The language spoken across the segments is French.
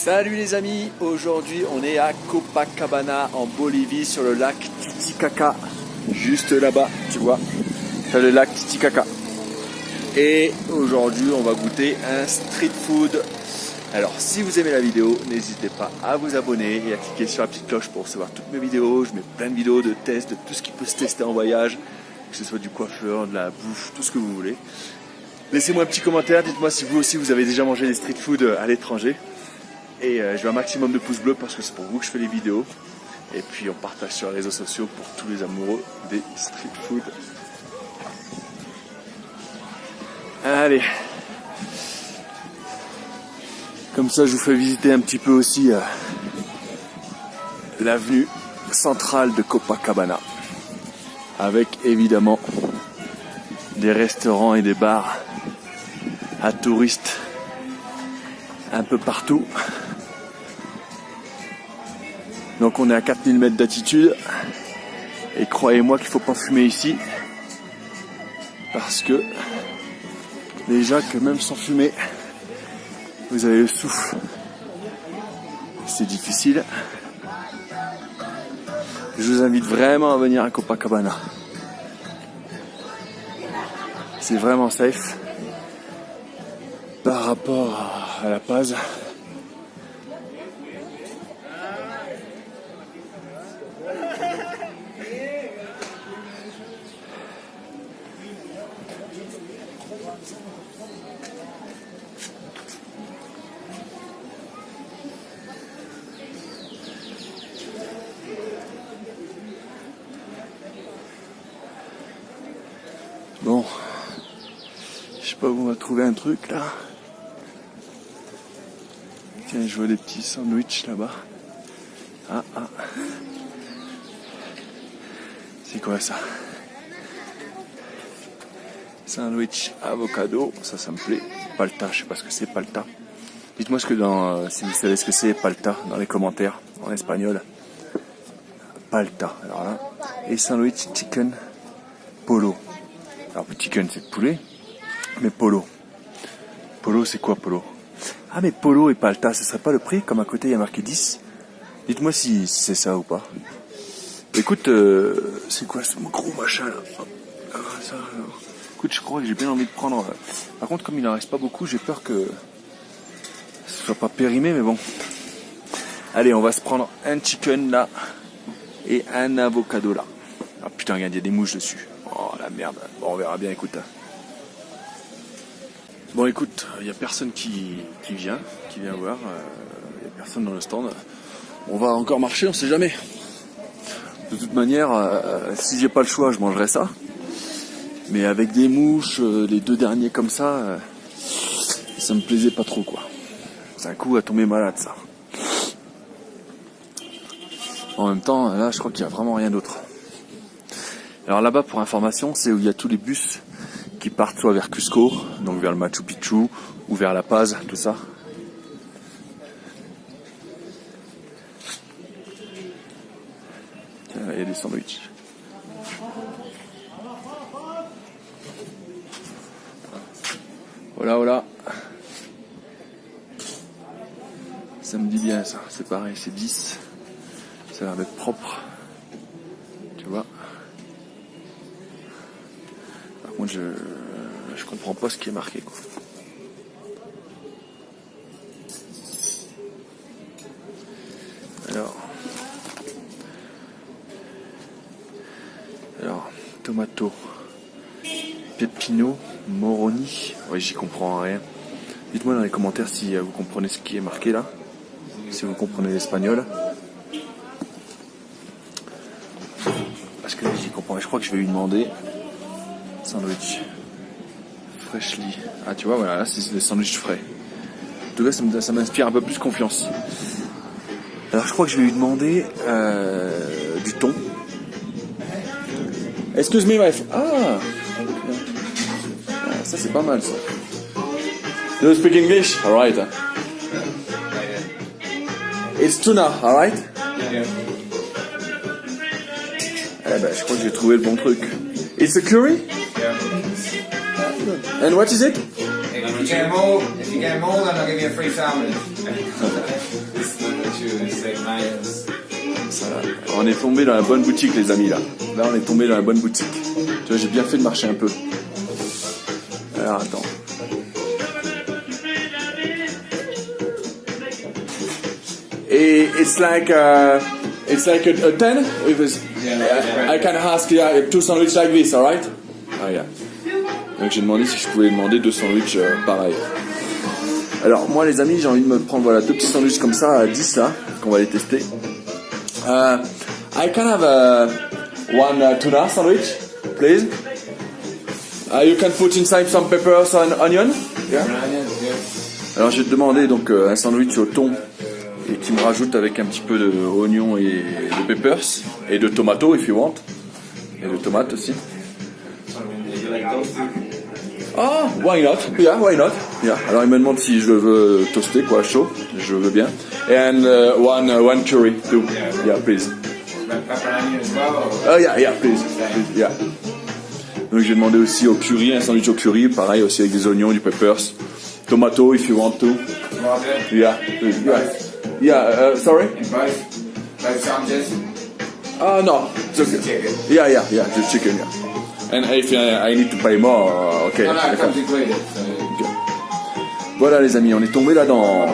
Salut les amis, aujourd'hui on est à Copacabana en Bolivie sur le lac Titicaca, juste là-bas, tu vois, c'est le lac Titicaca. Et aujourd'hui on va goûter un street food. Alors si vous aimez la vidéo, n'hésitez pas à vous abonner et à cliquer sur la petite cloche pour recevoir toutes mes vidéos. Je mets plein de vidéos de tests, de tout ce qui peut se tester en voyage, que ce soit du coiffeur, de la bouffe, tout ce que vous voulez. Laissez-moi un petit commentaire, dites-moi si vous aussi vous avez déjà mangé des street food à l'étranger. Et je veux un maximum de pouces bleus parce que c'est pour vous que je fais les vidéos. Et puis on partage sur les réseaux sociaux pour tous les amoureux des street food. Allez. Comme ça je vous fais visiter un petit peu aussi l'avenue centrale de Copacabana. Avec évidemment des restaurants et des bars à touristes un peu partout. Donc on est à 4000 mètres d'altitude et croyez-moi qu'il ne faut pas fumer ici parce que déjà que même sans fumer vous avez le souffle, c'est difficile. Je vous invite vraiment à venir à Copacabana, c'est vraiment safe par rapport à La Paz. Bon, je sais pas où on va trouver un truc là. Tiens, je vois des petits sandwichs là-bas. Ah. C'est quoi ça? Sandwich avocado, ça me plaît. Palta, je sais pas ce que c'est palta. Dites-moi si vous savez ce que c'est palta dans les commentaires en espagnol. Palta, alors là. Et sandwich chicken polo. Alors chicken c'est poulet, mais polo. Polo c'est quoi polo? Ah mais polo et palta, ce serait pas le prix? Comme à côté il y a marqué 10. Dites-moi si c'est ça ou pas. Écoute, c'est quoi ce gros machin là? Écoute, je crois que j'ai bien envie de prendre. Par contre, comme il en reste pas beaucoup, j'ai peur que ce soit pas périmé, mais bon. Allez, on va se prendre un chicken là et un avocado là. Ah putain, regarde, il y a des mouches dessus. Oh la merde. Bon, on verra bien, écoute. Bon, écoute, il y a personne qui vient voir. Il y a personne dans le stand. On va encore marcher, on sait jamais. De toute manière, si j'ai pas le choix, je mangerai ça. Mais avec des mouches, les deux derniers comme ça, ça me plaisait pas trop quoi. C'est un coup à tomber malade ça. En même temps, là je crois qu'il y a vraiment rien d'autre. Alors là-bas, pour information, c'est où il y a tous les bus qui partent soit vers Cusco, donc vers le Machu Picchu, ou vers La Paz, tout ça. Il y a des sandwichs. Voilà. Ça me dit bien ça, c'est pareil, c'est 10. Ça a l'air d'être propre. Tu vois. Par contre, je comprends pas ce qui est marqué quoi. Alors, tomato, pepino, moroni. Ouais, j'y comprends rien. Dites-moi dans les commentaires si vous comprenez ce qui est marqué là. Si vous comprenez l'espagnol. Parce que j'y comprends. Je crois que je vais lui demander. Sandwich. Freshly. Ah, tu vois, voilà, là c'est des sandwichs frais. En tout cas, ça m'inspire un peu plus confiance. Alors, je crois que je vais lui demander du thon. Excuse me, my friend. Ah, ça c'est pas mal ça. Do you speak English? Alright. It's tuna, alright? Yeah. Eh ben, je crois que j'ai trouvé le bon truc. It's a curry? Yeah. And what is it? Egg you get them all, if you get them all, then I'll give you a free sandwich. Ça, on est tombé dans la bonne boutique, les amis, là. Là, on est tombé dans la bonne boutique. Tu vois, j'ai bien fait de marcher un peu. Alors, attends. Et it's like a 10. It was, I can ask 2 sandwiches like this, alright? Ah, yeah. Donc j'ai demandé si je pouvais demander 2 sandwichs pareil. Alors moi les amis, j'ai envie de me prendre voilà 2 petits sandwichs comme ça à 10 là, qu'on va les tester. I can have one tuna sandwich, please. You can put inside some peppers and onion. Yeah. Alors je vais te demander donc un sandwich au thon et qui me rajoute avec un petit peu de oignon et de peppers et de tomato if you want. Et de tomates aussi. Ah, why not? Yeah, why not? Yeah. Alors il me demande si je le veux toasté, quoi, chaud. Je veux bien. And one curry too. Yeah, please. Oh yeah, please. Yeah. Donc j'ai demandé aussi au curry, un sandwich au curry, pareil aussi avec des oignons, du peppers, tomato if you want to. Yeah, yeah. Sorry. Both sandwiches. No. It's okay. Yeah, just chicken. Yeah. And if I need to pay more, okay. No, it comes included. So. Voilà les amis, on est tombé là dans...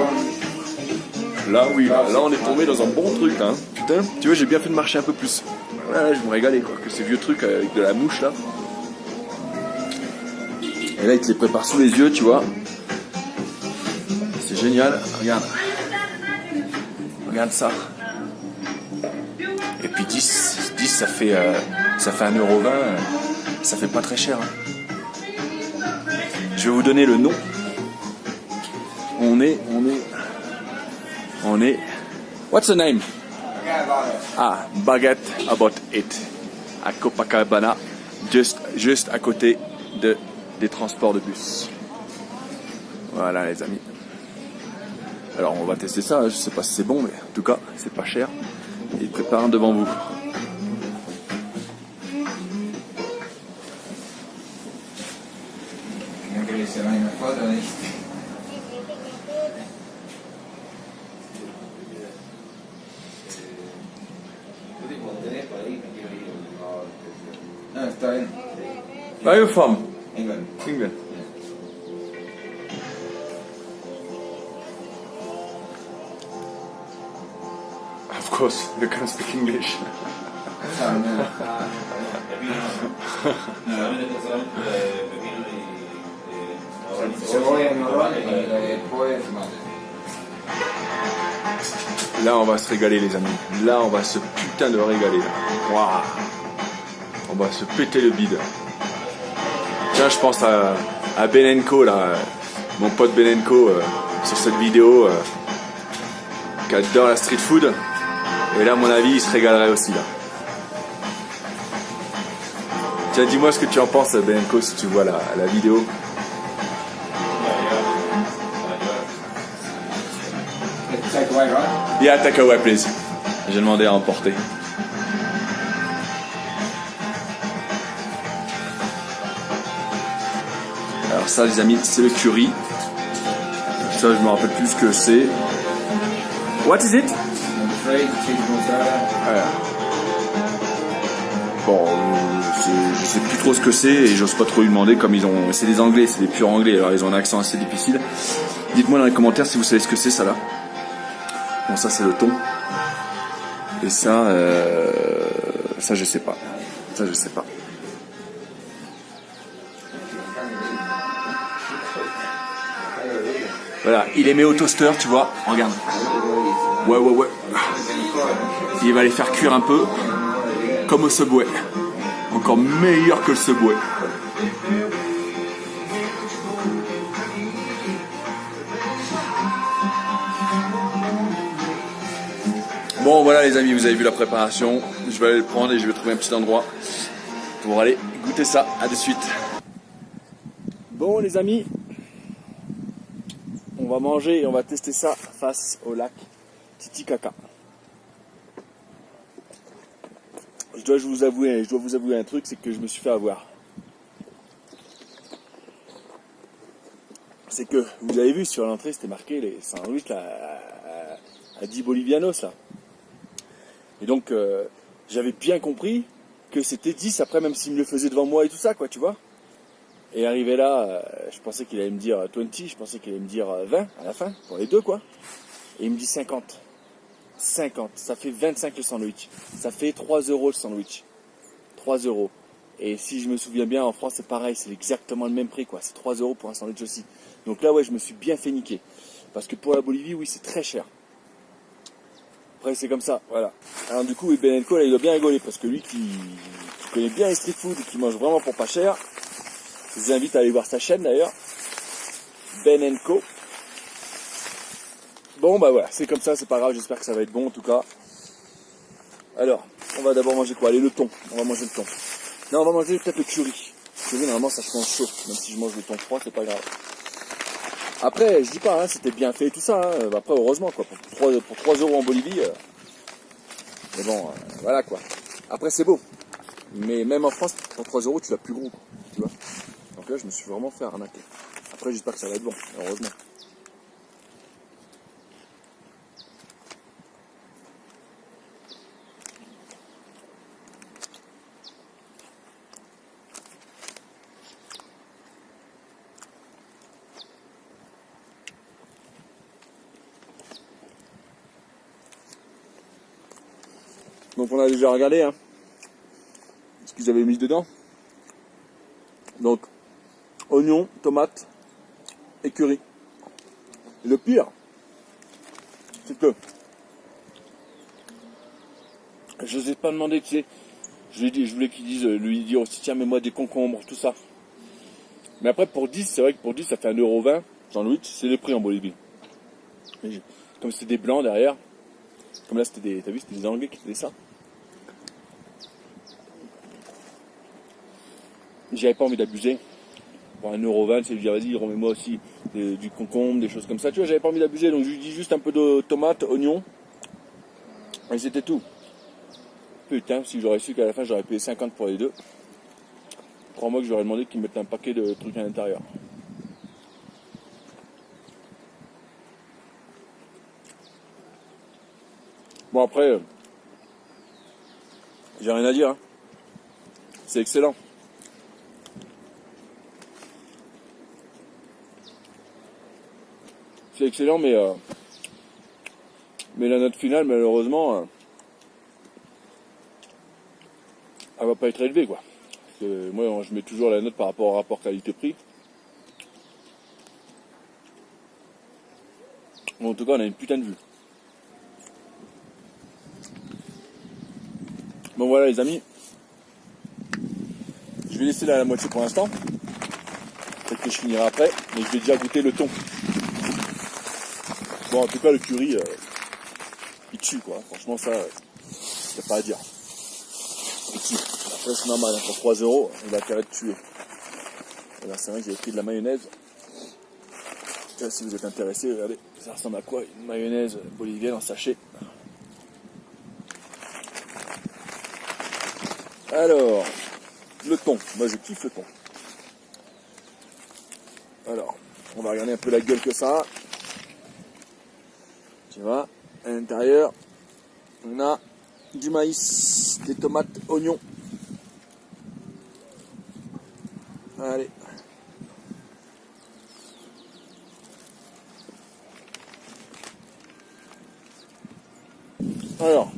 Là oui, là on est tombé dans un bon truc là. Putain, tu vois j'ai bien fait de marcher un peu plus. Là je me régalais quoi, que ces vieux trucs avec de la mouche là. Et là ils te les préparent sous les yeux, tu vois. C'est génial, regarde. Regarde ça. Et puis 10 ça fait 1,20€. Ça fait pas très cher. Hein. Je vais vous donner le nom. On est. What's the name? Baguette About It. À Copacabana, juste à côté des transports de bus. Voilà les amis. Alors on va tester ça. Je sais pas si c'est bon, mais en tout cas c'est pas cher. Ils préparent devant vous. Where are you from? England. England. Of course, you can speak English. Là, on va se régaler, les amis. Là, on va se putain de régaler. Waouh. On va se péter le bide. Tiens, je pense à Benenko, là, mon pote Benenko, sur cette vidéo, qui adore la street food. Et là, à mon avis, il se régalerait aussi, là. Tiens, dis-moi ce que tu en penses, Benenko, si tu vois la vidéo. Takeaway, right? Yeah, takeaway, please. J'ai demandé à emporter. Alors ça, les amis, c'est le curry. Ça, je me rappelle plus ce que c'est. What is it? Bon, je sais plus trop ce que c'est et j'ose pas trop lui demander comme c'est des Anglais, c'est des purs Anglais, alors ils ont un accent assez difficile. Dites-moi dans les commentaires si vous savez ce que c'est ça là. Bon, ça c'est le thon. Et ça je sais pas. Ça je sais pas. Voilà, il les met au toaster, tu vois. Regarde. Ouais. Il va les faire cuire un peu, comme au Subway. Encore meilleur que le Subway. Bon voilà les amis, vous avez vu la préparation. Je vais aller le prendre et je vais trouver un petit endroit pour aller goûter ça. À de suite. Bon les amis, on va manger et on va tester ça face au lac Titicaca. Je dois vous avouer un truc, c'est que je me suis fait avoir. c'est que, vous avez vu sur l'entrée, c'était marqué les sandwichs à 10 bolivianos là. Et donc, j'avais bien compris que c'était 10 après, même s'il me le faisait devant moi et tout ça, quoi, tu vois. Et arrivé là, je pensais qu'il allait me dire 20, je pensais qu'il allait me dire 20 à la fin, pour les deux, quoi. Et il me dit 50. 50, ça fait 25 le sandwich. Ça fait 3 euros le sandwich. 3 euros. Et si je me souviens bien, en France, c'est pareil, c'est exactement le même prix, quoi. C'est 3 euros pour un sandwich aussi. Donc là, ouais, je me suis bien fait niquer. Parce que pour la Bolivie, oui, c'est très cher. Après, c'est comme ça, voilà. Alors du coup, Ben Co, là, il doit bien rigoler, parce que lui qui connaît bien les street food et qui mange vraiment pour pas cher, je vous invite à aller voir sa chaîne d'ailleurs. Ben Co. Bon, bah voilà, c'est comme ça, c'est pas grave, j'espère que ça va être bon en tout cas. Alors, on va d'abord manger quoi? Allez, le thon, on va manger le thon. Non, on va manger peut-être le curry. Le curry, normalement, ça se mange chaud, même si je mange le thon froid, c'est pas grave. Après, je dis pas, hein, c'était bien fait et tout ça, hein. Après, heureusement, quoi, pour 3 euros en Bolivie, mais bon, voilà, quoi. Après, c'est beau. Mais même en France, pour 3 euros, tu l'as plus gros, quoi, tu vois. Donc là, je me suis vraiment fait arnaquer. Après, j'espère que ça va être bon, heureusement. Donc on a déjà regardé hein, ce qu'ils avaient mis dedans. Donc oignons, tomates et curry. Et le pire, c'est que je n'osais pas demander, tu sais, je voulais qu'ils disent, lui dire aussi tiens mets-moi des concombres, tout ça. Mais après pour 10, c'est vrai que pour 10 ça fait 1,20 € sandwich, c'est les prix en Bolivie. Et comme c'était des blancs derrière, comme là c'était des, t'as vu, c'était des Anglais qui faisaient ça. J'avais pas envie d'abuser. Pour 1,20 €, c'est lui dire vas-y, remets-moi aussi du concombre, des choses comme ça. Tu vois, j'avais pas envie d'abuser, donc je lui dis juste un peu de tomates, oignons. Et c'était tout. Putain, si j'aurais su qu'à la fin j'aurais payé 50 pour les deux. Crois-moi que j'aurais demandé qu'ils mettent un paquet de trucs à l'intérieur. Bon après, j'ai rien à dire. Hein. C'est excellent. C'est excellent, mais la note finale, malheureusement, elle va pas être élevée, quoi. Parce que moi, je mets toujours la note par rapport au rapport qualité-prix. Bon, en tout cas, on a une putain de vue. Bon, voilà, les amis. Je vais laisser là la moitié pour l'instant. Peut-être que je finirai après, mais je vais déjà goûter le thon. Bon, en tout cas, le curry, il tue, quoi. Franchement, ça, y a pas à dire. Il tue. Après, c'est normal, hein. Pour 3 €, il a intérêt de tuer. Et là, c'est vrai que j'ai pris de la mayonnaise. Là, si vous êtes intéressé, regardez, ça ressemble à quoi? Une mayonnaise bolivienne en sachet. Alors, le thon. Moi, je kiffe le thon. Alors, on va regarder un peu la gueule que ça a. Tu vois, à l'intérieur, on a du maïs, des tomates, oignons. Allez. Alors,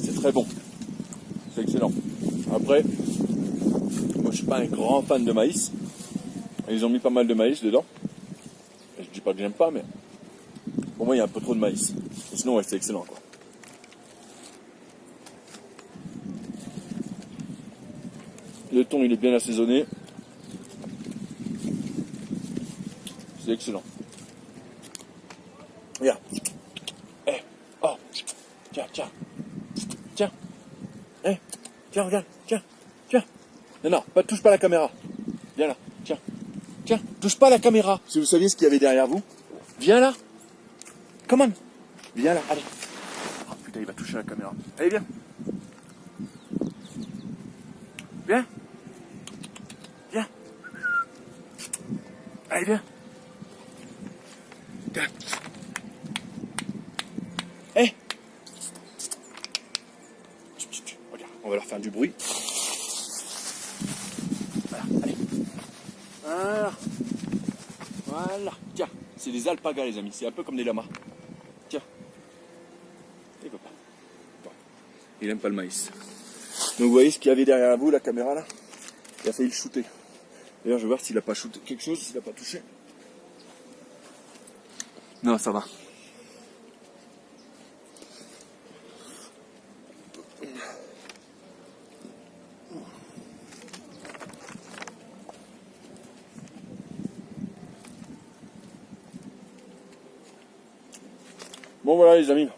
c'est très bon. C'est excellent. Après, moi je suis pas un grand fan de maïs. Ils ont mis pas mal de maïs dedans. Et je dis pas que j'aime pas, mais pour moi il y a un peu trop de maïs. Et sinon ouais, c'est excellent quoi. Le thon il est bien assaisonné. C'est excellent. Regarde. Eh. Oh. Tiens, tiens. Tiens. Eh. Tiens, regarde. Tiens. Tiens. Non, touche pas la caméra. Viens là. Tiens. Tiens. Touche pas la caméra. Si vous saviez ce qu'il y avait derrière vous. Viens là. Come on. Viens là. Allez. Oh putain, il va toucher la caméra. Allez, viens. Viens. Viens. Allez, viens. Viens. Hé. Regarde, on va leur faire du bruit. Voilà, allez. Voilà. Voilà. Tiens, c'est des alpagas, les amis. C'est un peu comme des lamas. Tiens. Et papa. Bon. Il aime pas le maïs. Donc vous voyez ce qu'il y avait derrière vous, la caméra là. Il a failli le shooter. D'ailleurs, je vais voir s'il a pas shooté quelque chose, s'il a pas touché. Non, ça va. Bon voilà les amis.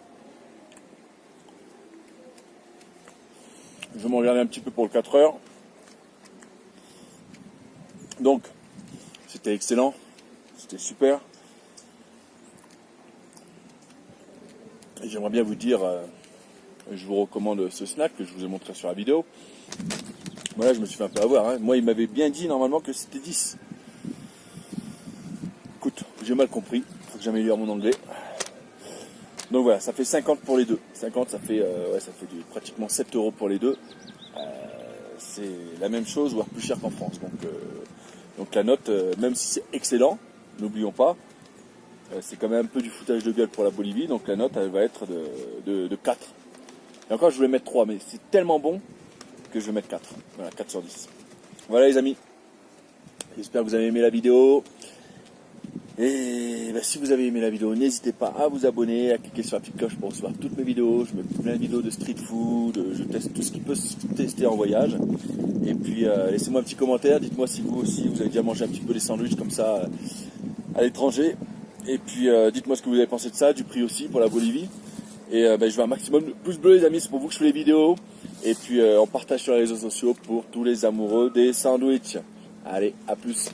Je vais m'en regarder un petit peu pour le 4 heures. Donc, c'était excellent. C'était super. Et j'aimerais bien vous dire, je vous recommande ce snack que je vous ai montré sur la vidéo. Voilà, je me suis fait un peu avoir. Hein. Moi, il m'avait bien dit normalement que c'était 10. Écoute, j'ai mal compris. Il faut que j'améliore mon anglais. Donc voilà, ça fait 50 pour les deux. 50, ça fait, pratiquement 7 € pour les deux. C'est la même chose, voire plus cher qu'en France. Donc la note, même si c'est excellent, n'oublions pas, c'est quand même un peu du foutage de gueule pour la Bolivie. Donc la note, elle va être de 4. Et encore, je voulais mettre 3, mais c'est tellement bon que je vais mettre 4. Voilà, 4 sur 10. Voilà les amis. J'espère que vous avez aimé la vidéo. Et si vous avez aimé la vidéo, n'hésitez pas à vous abonner, à cliquer sur la petite cloche pour recevoir toutes mes vidéos. Je mets plein de vidéos de street food, je teste tout ce qui peut se tester en voyage. Et puis laissez-moi un petit commentaire, dites-moi si vous aussi vous avez déjà mangé un petit peu des sandwichs comme ça à l'étranger. Et puis dites-moi ce que vous avez pensé de ça, du prix aussi pour la Bolivie. Et je veux un maximum de pouces bleus les amis, c'est pour vous que je fais les vidéos. Et puis on partage sur les réseaux sociaux pour tous les amoureux des sandwichs. Allez, à plus.